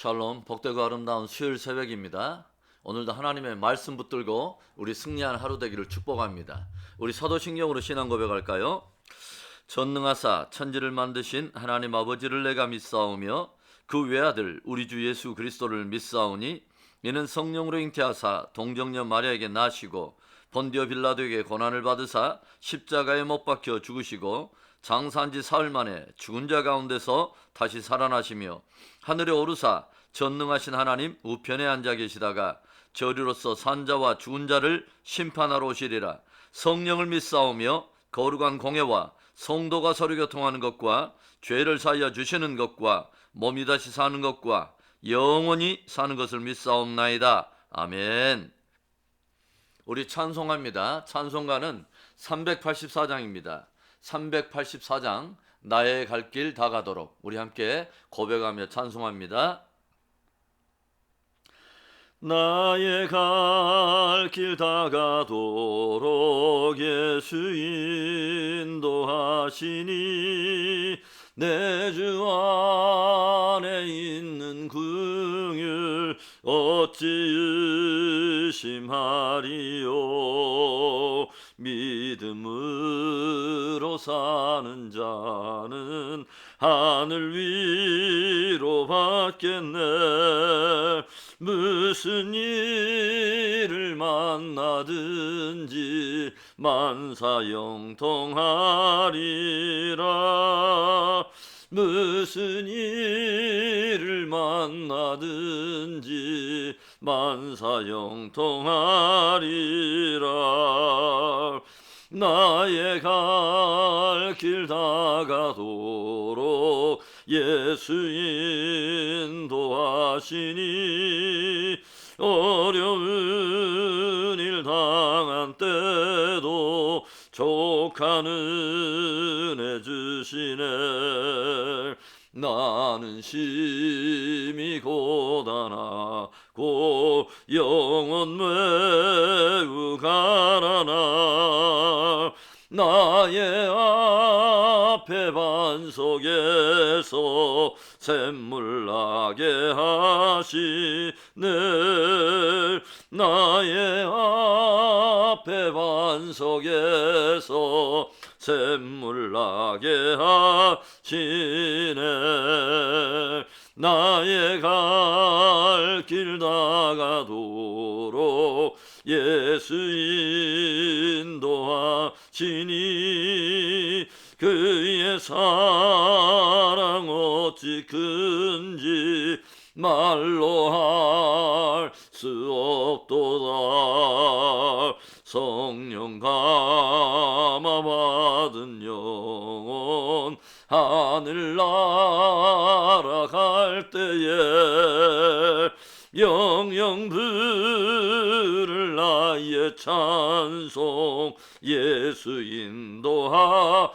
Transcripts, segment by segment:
샬롬, 복되고 아름다운 수요일 새벽입니다. 오늘도 하나님의 말씀 붙들고 우리 승리한 하루 되기를 축복합니다. 우리 사도신경으로 신앙 고백할까요? 전능하사 천지를 만드신 하나님 아버지를 내가 믿사오며 그 외아들 우리 주 예수 그리스도를 믿사오니 이는 성령으로 잉태하사 동정녀 마리아에게 나시고 본디오 빌라도에게 고난을 받으사 십자가에 못 박혀 죽으시고 장사한 지 사흘 만에 죽은 자 가운데서 다시 살아나시며 하늘에 오르사 전능하신 하나님 우편에 앉아 계시다가 저리로서 산자와 죽은 자를 심판하러 오시리라. 성령을 믿사오며 거룩한 공예와 성도가 서로 교통하는 것과 죄를 사하여 주시는 것과 몸이 다시 사는 것과 영원히 사는 것을 믿사옵나이다. 아멘. 우리 찬송합니다. 찬송가는 384장입니다. 384장 나의 갈 길 다 가도록 우리 함께 고백하며 찬송합니다. 나의 갈 길 다 가도록 예수 인도하시니 내 주 안에 있는 긍휼 어찌 의심하리요. 믿음으로 사는 자는 하늘 위로 받겠네. 무슨 일을 만나든지 만사형통하리라. 무슨 일을 만나든지 만사형통하리라. 나의 갈 길 다 가도록 예수 인도하시니 어려운 일 당한 때도 족한 은혜 주시네. 나는 심히 고단하고 영혼 매우 가난하. 나의 앞에 반석에서 샘물 나게 하시네. 나의 앞에 반석에서 샘물 나게 하시네. 나의 갈 길 다 가도록 예수 인도하시니 그의 사랑 어찌 큰지 말로 할 수 없도다. 성령 감화 받은 영혼 하늘 날아갈 때에 영영 부를 나의 찬송 예수 인도하셨네.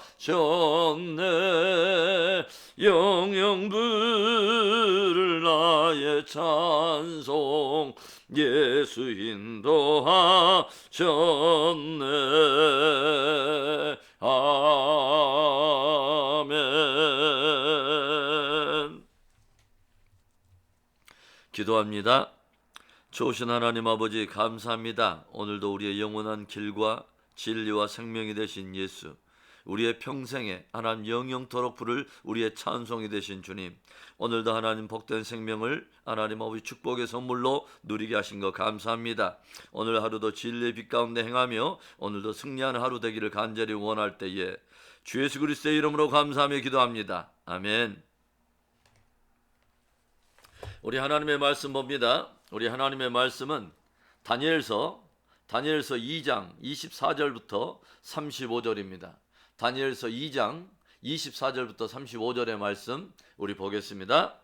영영 부를 나의 찬송 예수 인도하셨네. 아멘. 기도합니다. 좋으신 하나님 아버지 감사합니다. 오늘도 우리의 영원한 길과 진리와 생명이 되신 예수, 우리의 평생에 하나님 영영토록 부를 우리의 찬송이 되신 주님, 오늘도 하나님 복된 생명을 하나님 아버지 축복의 선물로 누리게 하신 것 감사합니다. 오늘 하루도 진리의 빛 가운데 행하며 오늘도 승리하는 하루 되기를 간절히 원할 때에 주 예수 그리스도의 이름으로 감사하며 기도합니다. 아멘. 우리 하나님의 말씀 봅니다. 우리 하나님의 말씀은 다니엘서 2장 24절부터 35절입니다. 다니엘서 2장 24절부터 35절의 말씀 우리 보겠습니다.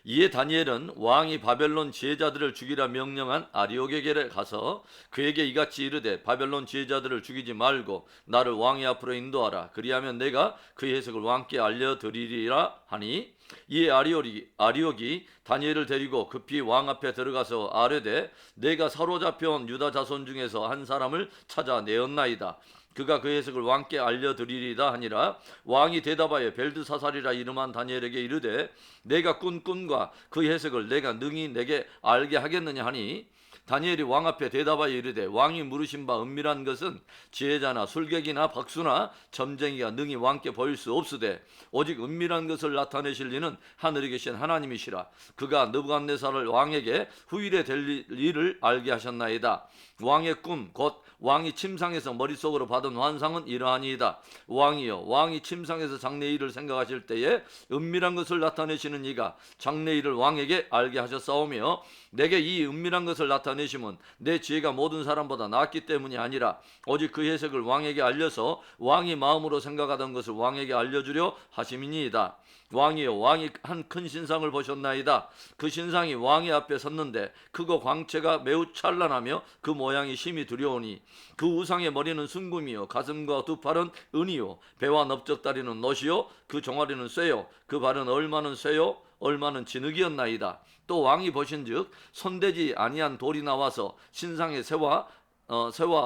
이에 다니엘은 왕이 바벨론 지혜자들을 죽이라 명령한 아리오게겔에 가서 그에게 이같이 이르되 바벨론 지혜자들을 죽이지 말고 나를 왕의 앞으로 인도하라. 그리하면 내가 그 해석을 왕께 알려드리리라 하니, 이에 아리옥이 다니엘을 데리고 급히 왕 앞에 들어가서 아뢰되 내가 사로잡혀온 유다 자손 중에서 한 사람을 찾아내었나이다. 그가 그 해석을 왕께 알려드리리다 하니라. 왕이 대답하여 벨드사살이라 이름한 다니엘에게 이르되 내가 꾼 꿈과 그 해석을 내가 능히 내게 알게 하겠느냐 하니 다니엘이 왕 앞에 대답하여 이르되 왕이 물으신 바 은밀한 것은 지혜자나 술객이나 박수나 점쟁이가 능히 왕께 보일 수 없으되 오직 은밀한 것을 나타내실 이는 하늘에 계신 하나님이시라. 그가 느부갓네살을 왕에게 후일에 될 일을 알게 하셨나이다. 왕의 꿈 곧 왕이 침상에서 머릿속으로 받은 환상은 이러하니이다. 왕이여, 왕이 침상에서 장래일을 생각하실 때에 은밀한 것을 나타내시는 이가 장래일을 왕에게 알게 하셨사오며 내게 이 은밀한 것을 나타내심은 내 지혜가 모든 사람보다 낫기 때문이 아니라 오직 그 해석을 왕에게 알려서 왕이 마음으로 생각하던 것을 왕에게 알려주려 하심이니이다. 왕이여, 왕이 한 큰 신상을 보셨나이다. 그 신상이 왕의 앞에 섰는데 크고 광채가 매우 찬란하며 그 모양이 심히 두려우니 그 우상의 머리는 순금이요 가슴과 두 팔은 은이요 배와 넓적다리는 놋이요 그 종아리는 쇠요 그 발은 얼마는 쇠요 얼마는 진흙이었나이다. 또 왕이 보신즉 손대지 아니한 돌이 나와서 신상의 새와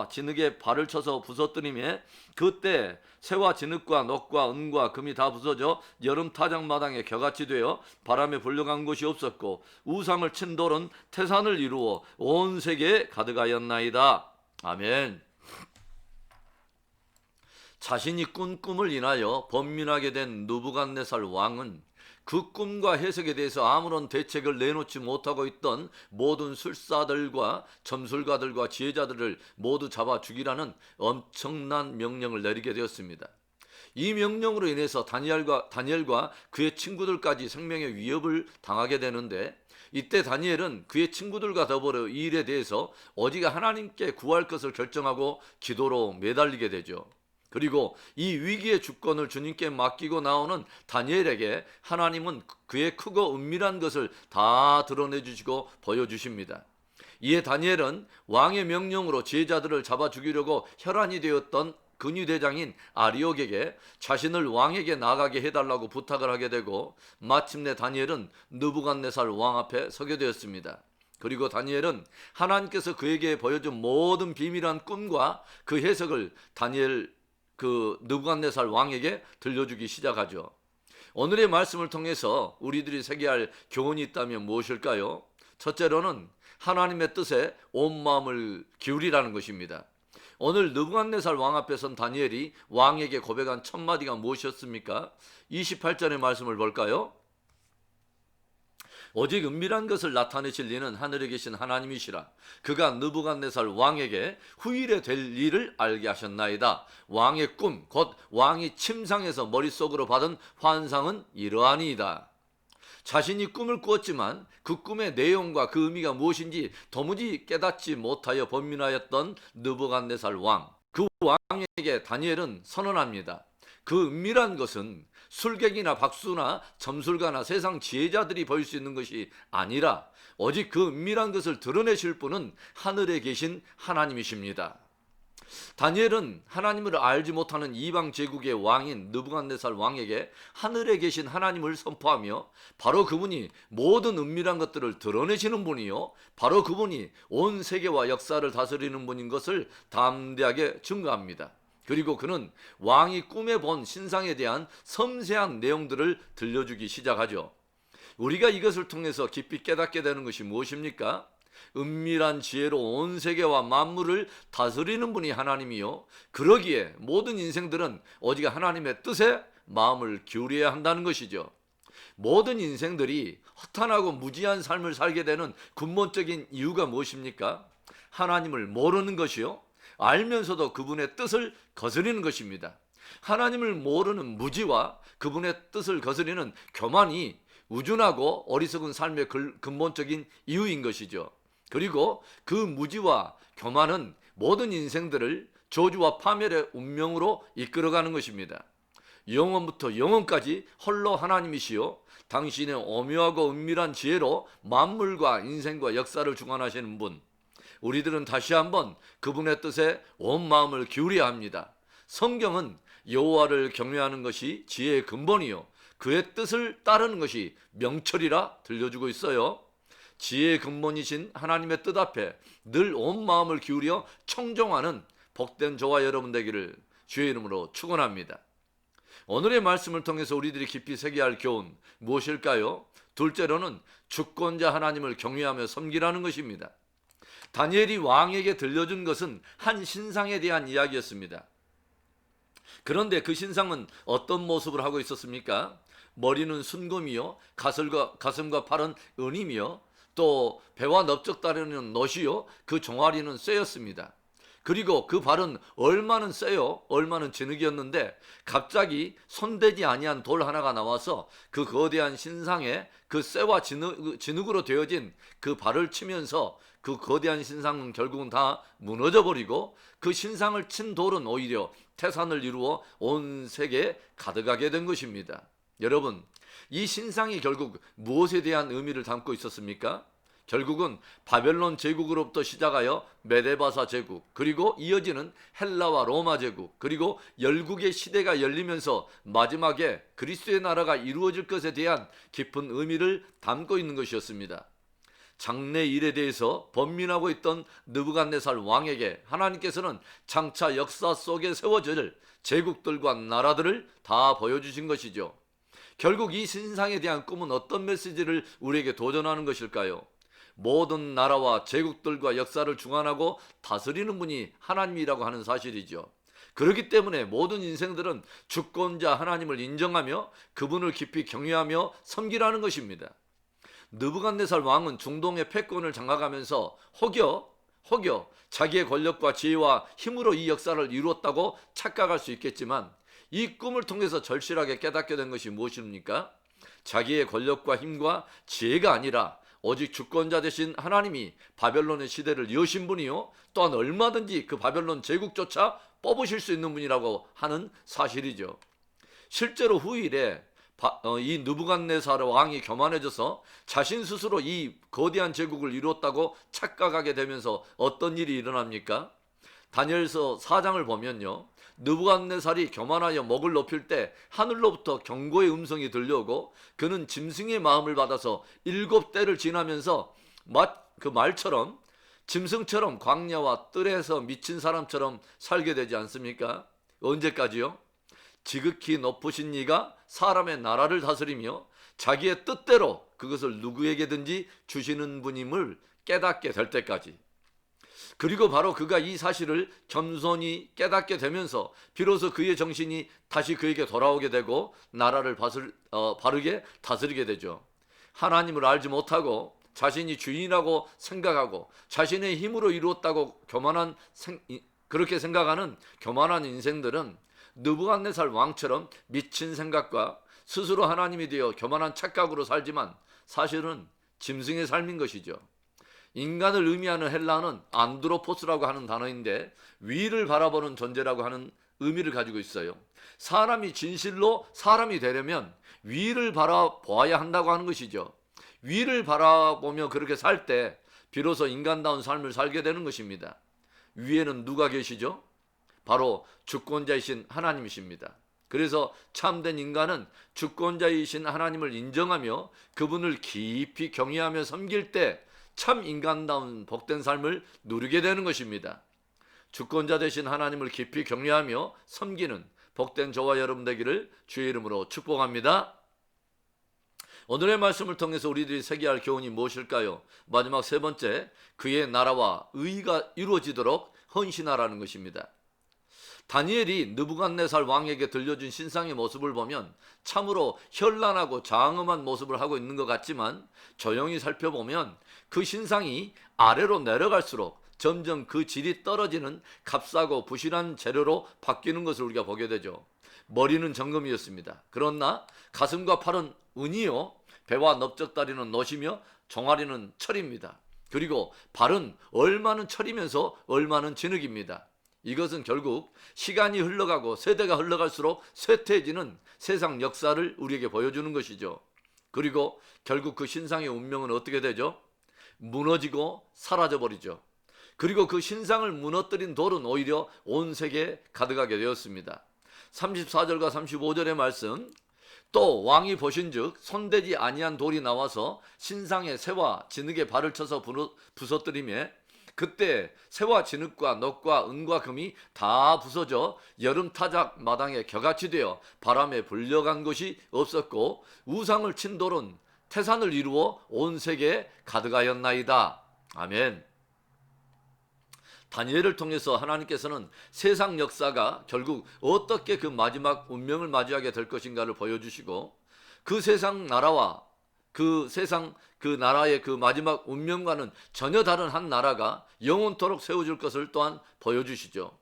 진흙에 발을 쳐서 부서뜨리며 그때 새와 진흙과 놋과 은과 금이 다 부서져 여름 타작마당에 겨같이 되어 바람에 불려간 곳이 없었고 우상을 친 돌은 태산을 이루어 온 세계에 가득하였나이다. 아멘. 자신이 꾼 꿈을 인하여 번민하게 된 느부갓네살 왕은 그 꿈과 해석에 대해서 아무런 대책을 내놓지 못하고 있던 모든 술사들과 점술가들과 지혜자들을 모두 잡아 죽이라는 엄청난 명령을 내리게 되었습니다. 이 명령으로 인해서 다니엘과 그의 친구들까지 생명의 위협을 당하게 되는데 이때 다니엘은 그의 친구들과 더불어 이 일에 대해서 오직 하나님께 구할 것을 결정하고 기도로 매달리게 되죠. 그리고 이 위기의 주권을 주님께 맡기고 나오는 다니엘에게 하나님은 그의 크고 은밀한 것을 다 드러내 주시고 보여주십니다. 이에 다니엘은 왕의 명령으로 지혜자들을 잡아 죽이려고 혈안이 되었던 근위대장인 아리옥에게 자신을 왕에게 나가게 해달라고 부탁을 하게 되고 마침내 다니엘은 느부갓네살 왕 앞에 서게 되었습니다. 그리고 다니엘은 하나님께서 그에게 보여준 모든 비밀한 꿈과 그 해석을 느부갓네살 왕에게 들려주기 시작하죠. 오늘의 말씀을 통해서 우리들이 새겨야 할 교훈이 있다면 무엇일까요? 첫째로는 하나님의 뜻에 온 마음을 기울이라는 것입니다. 오늘 느부갓네살 왕 앞에 선 다니엘이 왕에게 고백한 첫 마디가 무엇이었습니까? 28절의 말씀을 볼까요? 오직 은밀한 것을 나타내실 이는 하늘에 계신 하나님이시라. 그가 느부갓네살 왕에게 후일에 될 일을 알게 하셨나이다. 왕의 꿈 곧 왕이 침상에서 머릿속으로 받은 환상은 이러하니이다. 자신이 꿈을 꾸었지만 그 꿈의 내용과 그 의미가 무엇인지 도무지 깨닫지 못하여 번민하였던 느부갓네살 왕. 그 왕에게 다니엘은 선언합니다. 그 은밀한 것은 술객이나 박수나 점술가나 세상 지혜자들이 보일 수 있는 것이 아니라 오직 그 은밀한 것을 드러내실 분은 하늘에 계신 하나님이십니다. 다니엘은 하나님을 알지 못하는 이방 제국의 왕인 느부갓네살 왕에게 하늘에 계신 하나님을 선포하며 바로 그분이 모든 은밀한 것들을 드러내시는 분이요 바로 그분이 온 세계와 역사를 다스리는 분인 것을 담대하게 증거합니다. 그리고 그는 왕이 꿈에 본 신상에 대한 섬세한 내용들을 들려주기 시작하죠. 우리가 이것을 통해서 깊이 깨닫게 되는 것이 무엇입니까? 은밀한 지혜로 온 세계와 만물을 다스리는 분이 하나님이요 그러기에 모든 인생들은 오직 하나님의 뜻에 마음을 기울여야 한다는 것이죠. 모든 인생들이 허탄하고 무지한 삶을 살게 되는 근본적인 이유가 무엇입니까? 하나님을 모르는 것이요 알면서도 그분의 뜻을 거스리는 것입니다. 하나님을 모르는 무지와 그분의 뜻을 거스리는 교만이 우준하고 어리석은 삶의 근본적인 이유인 것이죠. 그리고 그 무지와 교만은 모든 인생들을 저주와 파멸의 운명으로 이끌어가는 것입니다. 영원부터 영원까지 홀로 하나님이시요 당신의 오묘하고 은밀한 지혜로 만물과 인생과 역사를 주관하시는 분, 우리들은 다시 한번 그분의 뜻에 온 마음을 기울여야 합니다. 성경은 여호와를 경외하는 것이 지혜의 근본이요 그의 뜻을 따르는 것이 명철이라 들려주고 있어요. 지혜의 근본이신 하나님의 뜻 앞에 늘 온 마음을 기울여 청종하는 복된 저와 여러분 되기를 주의 이름으로 축원합니다. 오늘의 말씀을 통해서 우리들이 깊이 새겨야 할 교훈 무엇일까요? 둘째로는 주권자 하나님을 경외하며 섬기라는 것입니다. 다니엘이 왕에게 들려준 것은 한 신상에 대한 이야기였습니다. 그런데 그 신상은 어떤 모습을 하고 있었습니까? 머리는 순금이요, 가슴과 팔은 은이며, 또 배와 넓적다리는 놋이요, 그 종아리는 쇠였습니다. 그리고 그 발은 얼마는 쇠요, 얼마는 진흙이었는데 갑자기 손대지 아니한 돌 하나가 나와서 그 거대한 신상에 그 쇠와 진흙으로 되어진 그 발을 치면서 그 거대한 신상은 결국은 다 무너져 버리고, 그 신상을 친 돌은 오히려 태산을 이루어 온 세계에 가득하게 된 것입니다. 여러분, 이 신상이 결국 무엇에 대한 의미를 담고 있었습니까? 결국은 바벨론 제국으로부터 시작하여 메데바사 제국, 그리고 이어지는 헬라와 로마 제국, 그리고 열국의 시대가 열리면서 마지막에 그리스도의 나라가 이루어질 것에 대한 깊은 의미를 담고 있는 것이었습니다. 장래 일에 대해서 번민하고 있던 느부갓네살 왕에게 하나님께서는 장차 역사 속에 세워질 제국들과 나라들을 다 보여주신 것이죠. 결국 이 신상에 대한 꿈은 어떤 메시지를 우리에게 도전하는 것일까요? 모든 나라와 제국들과 역사를 주관하고 다스리는 분이 하나님이라고 하는 사실이죠. 그렇기 때문에 모든 인생들은 주권자 하나님을 인정하며 그분을 깊이 경외하며 섬기라는 것입니다. 느부갓네살 왕은 중동의 패권을 장악하면서 혹여 자기의 권력과 지혜와 힘으로 이 역사를 이루었다고 착각할 수 있겠지만, 이 꿈을 통해서 절실하게 깨닫게 된 것이 무엇입니까? 자기의 권력과 힘과 지혜가 아니라 오직 주권자 되신 하나님이 바벨론의 시대를 여신 분이요, 또한 얼마든지 그 바벨론 제국조차 뽑으실 수 있는 분이라고 하는 사실이죠. 실제로 후일에 이 느부갓네살 왕이 교만해져서 자신 스스로 이 거대한 제국을 이루었다고 착각하게 되면서 어떤 일이 일어납니까? 다니엘서 4장을 보면요, 느부갓네살이 교만하여 목을 높일 때 하늘로부터 경고의 음성이 들려오고, 그는 짐승의 마음을 받아서 7대를 지나면서 그 말처럼 짐승처럼 광야와 뜰에서 미친 사람처럼 살게 되지 않습니까? 언제까지요? 지극히 높으신 이가 사람의 나라를 다스리며 자기의 뜻대로 그것을 누구에게든지 주시는 분임을 깨닫게 될 때까지. 그리고 바로 그가 이 사실을 겸손히 깨닫게 되면서 비로소 그의 정신이 다시 그에게 돌아오게 되고 나라를 바르게 다스리게 되죠. 하나님을 알지 못하고 자신이 주인이라고 생각하고 자신의 힘으로 이루었다고 그렇게 생각하는 교만한 인생들은 느부갓네살 왕처럼 미친 생각과 스스로 하나님이 되어 교만한 착각으로 살지만 사실은 짐승의 삶인 것이죠. 인간을 의미하는 헬라어는 안드로포스라고 하는 단어인데 위를 바라보는 존재라고 하는 의미를 가지고 있어요. 사람이 진실로 사람이 되려면 위를 바라보아야 한다고 하는 것이죠. 위를 바라보며 그렇게 살 때 비로소 인간다운 삶을 살게 되는 것입니다. 위에는 누가 계시죠? 바로 주권자이신 하나님이십니다. 그래서 참된 인간은 주권자이신 하나님을 인정하며 그분을 깊이 경외하며 섬길 때 참 인간다운 복된 삶을 누리게 되는 것입니다. 주권자 되신 하나님을 깊이 경외하며 섬기는 복된 저와 여러분 되기를 주의 이름으로 축복합니다. 오늘의 말씀을 통해서 우리들이 새겨야 할 교훈이 무엇일까요? 마지막 세 번째, 그의 나라와 의가 이루어지도록 헌신하라는 것입니다. 다니엘이 느부갓네살 왕에게 들려준 신상의 모습을 보면 참으로 현란하고 장엄한 모습을 하고 있는 것 같지만, 조용히 살펴보면 그 신상이 아래로 내려갈수록 점점 그 질이 떨어지는 값싸고 부실한 재료로 바뀌는 것을 우리가 보게 되죠. 머리는 정금이었습니다. 그러나 가슴과 팔은 은이요, 배와 넓적다리는 놋이며 종아리는 철입니다. 그리고 발은 얼마는 철이면서 얼마는 진흙입니다. 이것은 결국 시간이 흘러가고 세대가 흘러갈수록 쇠퇴해지는 세상 역사를 우리에게 보여주는 것이죠. 그리고 결국 그 신상의 운명은 어떻게 되죠? 무너지고 사라져버리죠. 그리고 그 신상을 무너뜨린 돌은 오히려 온 세계에 가득하게 되었습니다. 34절과 35절의 말씀, 또 왕이 보신즉 손대지 아니한 돌이 나와서 신상의 쇠와 진흙에 발을 쳐서 부서뜨리매 그때 새와 진흙과 놋과 은과 금이 다 부서져 여름 타작 마당에 겨같이 되어 바람에 불려간 것이 없었고 우상을 친 돌은 태산을 이루어 온 세계에 가득하였나이다. 아멘. 다니엘을 통해서 하나님께서는 세상 역사가 결국 어떻게 그 마지막 운명을 맞이하게 될 것인가를 보여주시고 그 세상 나라와 그 나라의 그 마지막 운명과는 전혀 다른 한 나라가 영원토록 세워질 것을 또한 보여주시죠.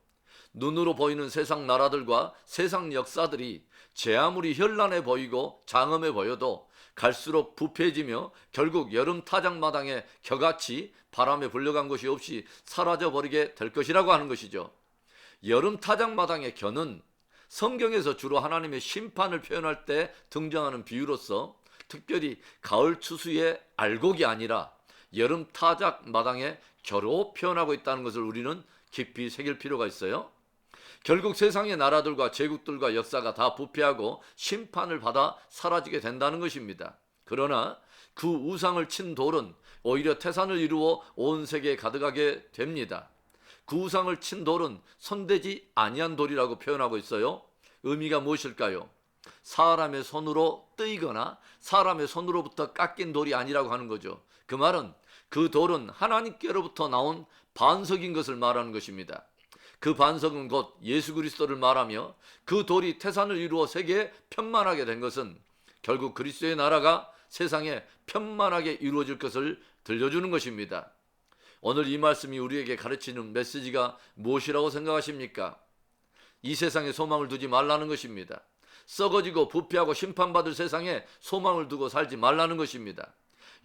눈으로 보이는 세상 나라들과 세상 역사들이 제 아무리 현란해 보이고 장엄해 보여도 갈수록 부패해지며 결국 여름 타작마당에 겨같이 바람에 불려간 것이 없이 사라져버리게 될 것이라고 하는 것이죠. 여름 타작마당의 겨는 성경에서 주로 하나님의 심판을 표현할 때 등장하는 비유로서 특별히 가을 추수의 알곡이 아니라 여름 타작마당의 겨로 표현하고 있다는 것을 우리는 깊이 새길 필요가 있어요. 결국 세상의 나라들과 제국들과 역사가 다 부패하고 심판을 받아 사라지게 된다는 것입니다. 그러나 그 우상을 친 돌은 오히려 태산을 이루어 온 세계에 가득하게 됩니다. 그 우상을 친 돌은 손대지 아니한 돌이라고 표현하고 있어요. 의미가 무엇일까요? 사람의 손으로 뜨이거나 사람의 손으로부터 깎인 돌이 아니라고 하는 거죠. 그 말은 그 돌은 하나님께로부터 나온 반석인 것을 말하는 것입니다. 그 반석은 곧 예수 그리스도를 말하며 그 돌이 태산을 이루어 세계에 편만하게 된 것은 결국 그리스도의 나라가 세상에 편만하게 이루어질 것을 들려주는 것입니다. 오늘 이 말씀이 우리에게 가르치는 메시지가 무엇이라고 생각하십니까? 이 세상에 소망을 두지 말라는 것입니다. 썩어지고 부패하고 심판받을 세상에 소망을 두고 살지 말라는 것입니다.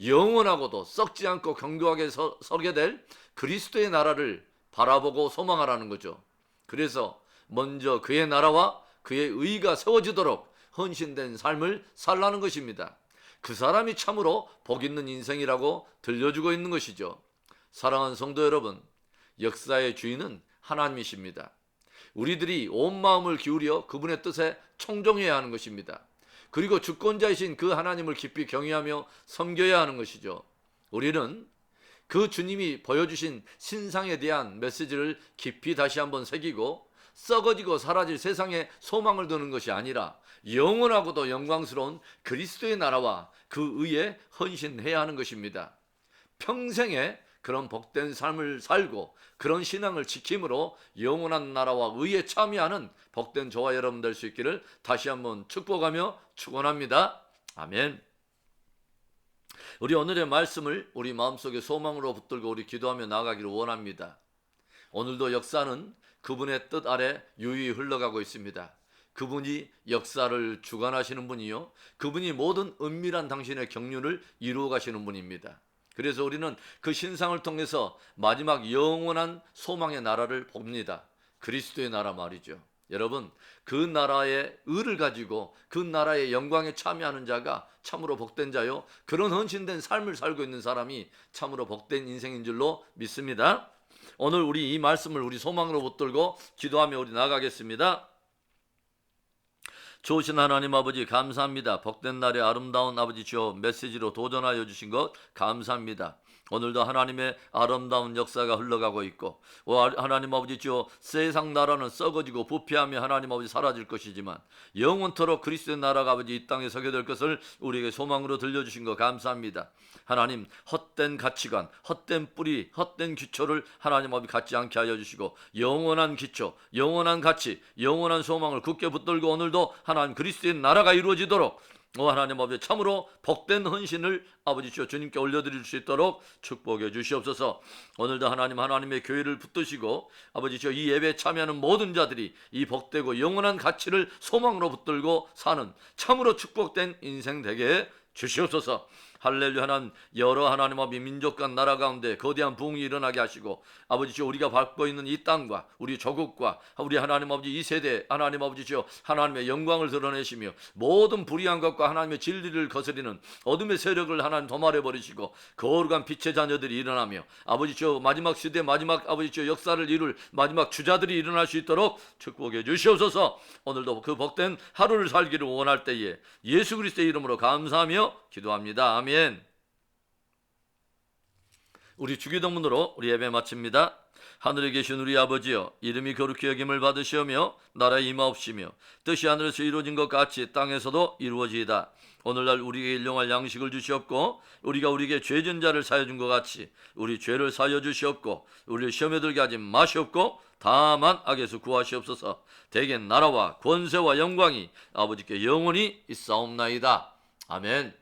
영원하고도 썩지 않고 견고하게 서게 될 그리스도의 나라를 바라보고 소망하라는 거죠. 그래서 먼저 그의 나라와 그의 의가 세워지도록 헌신된 삶을 살라는 것입니다. 그 사람이 참으로 복 있는 인생이라고 들려주고 있는 것이죠. 사랑하는 성도 여러분, 역사의 주인은 하나님이십니다. 우리들이 온 마음을 기울여 그분의 뜻에 청종해야 하는 것입니다. 그리고 주권자이신 그 하나님을 깊이 경외하며 섬겨야 하는 것이죠. 우리는 그 주님이 보여주신 신상에 대한 메시지를 깊이 다시 한번 새기고 썩어지고 사라질 세상에 소망을 두는 것이 아니라 영원하고도 영광스러운 그리스도의 나라와 그 의에 헌신해야 하는 것입니다. 평생에 그런 복된 삶을 살고 그런 신앙을 지킴으로 영원한 나라와 의에 참여하는 복된 저와 여러분 될 수 있기를 다시 한번 축복하며 축원합니다. 아멘. 우리 오늘의 말씀을 우리 마음속에 소망으로 붙들고 우리 기도하며 나아가기를 원합니다. 오늘도 역사는 그분의 뜻 아래 유유히 흘러가고 있습니다. 그분이 역사를 주관하시는 분이요, 그분이 모든 은밀한 당신의 경륜을 이루어 가시는 분입니다. 그래서 우리는 그 신상을 통해서 마지막 영원한 소망의 나라를 봅니다. 그리스도의 나라 말이죠. 여러분, 그 나라의 의를 가지고 그 나라의 영광에 참여하는 자가 참으로 복된 자요, 그런 헌신된 삶을 살고 있는 사람이 참으로 복된 인생인 줄로 믿습니다. 오늘 우리 이 말씀을 우리 소망으로 붙들고 기도하며 우리 나가겠습니다. 좋으신 하나님 아버지 감사합니다. 복된 날에 아름다운 아버지 주여 메시지로 도전하여 주신 것 감사합니다. 오늘도 하나님의 아름다운 역사가 흘러가고 있고 하나님 아버지 주여 세상 나라는 썩어지고 부패하며 하나님 아버지 사라질 것이지만 영원토록 그리스도의 나라가 아버지 이 땅에 서게 될 것을 우리에게 소망으로 들려주신 것 감사합니다. 하나님 헛된 가치관, 헛된 뿌리, 헛된 기초를 하나님 아버지 갖지 않게 하여 주시고 영원한 기초, 영원한 가치, 영원한 소망을 굳게 붙들고 오늘도 하나님 그리스도의 나라가 이루어지도록 하나님 아버지 참으로 복된 헌신을 아버지 주여 주님께 올려드릴 수 있도록 축복해 주시옵소서. 오늘도 하나님의 교회를 붙드시고 아버지 주여 이 예배에 참여하는 모든 자들이 이 복되고 영원한 가치를 소망으로 붙들고 사는 참으로 축복된 인생 되게 주시옵소서. 할렐루야. 하나님 여러 하나님 아버지 민족과 나라 가운데 거대한 부흥이 일어나게 하시고 아버지 주여 우리가 밟고 있는 이 땅과 우리 조국과 우리 하나님 아버지 이 세대 하나님 아버지 주여 하나님의 영광을 드러내시며 모든 불의한 것과 하나님의 진리를 거스리는 어둠의 세력을 하나님 도말해 버리시고 거룩한 빛의 자녀들이 일어나며 아버지 주여 마지막 시대 마지막 아버지 주여 역사를 이룰 마지막 주자들이 일어날 수 있도록 축복해 주시옵소서. 오늘도 그 복된 하루를 살기를 원할 때에 예수 그리스도의 이름으로 감사하며 기도합니다. 아멘. 우리 주기도문으로 우리 예배 마칩니다. 하늘에 계신 우리 아버지여, 이름이 거룩히 여김을 받으시오며 나라의 임하옵시며 뜻이 하늘에서 이루어진 것 같이 땅에서도 이루어지이다. 오늘날 우리에게 일용할 양식을 주시옵고 우리가 우리에게 죄진 자를 사여 준 것 같이 우리 죄를 사여 주시옵고 우리를 시험에 들게 하지 마시옵고 다만 악에서 구하시옵소서. 대개 나라와 권세와 영광이 아버지께 영원히 있사옵나이다. 아멘.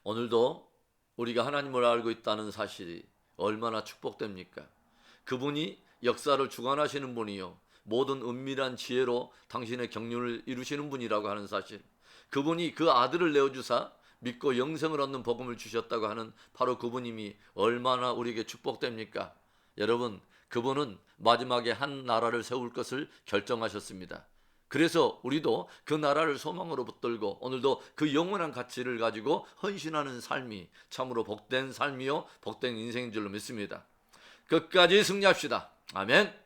오늘도 우리가 하나님을 알고 있다는 사실이 얼마나 축복됩니까? 그분이 역사를 주관하시는 분이요, 모든 은밀한 지혜로 당신의 경륜을 이루시는 분이라고 하는 사실, 그분이 그 아들을 내어주사 믿고 영생을 얻는 복음을 주셨다고 하는 바로 그분님이 얼마나 우리에게 축복됩니까? 여러분, 그분은 마지막에 한 나라를 세울 것을 결정하셨습니다. 그래서 우리도 그 나라를 소망으로 붙들고 오늘도 그 영원한 가치를 가지고 헌신하는 삶이 참으로 복된 삶이요 복된 인생인 줄로 믿습니다. 끝까지 승리합시다. 아멘.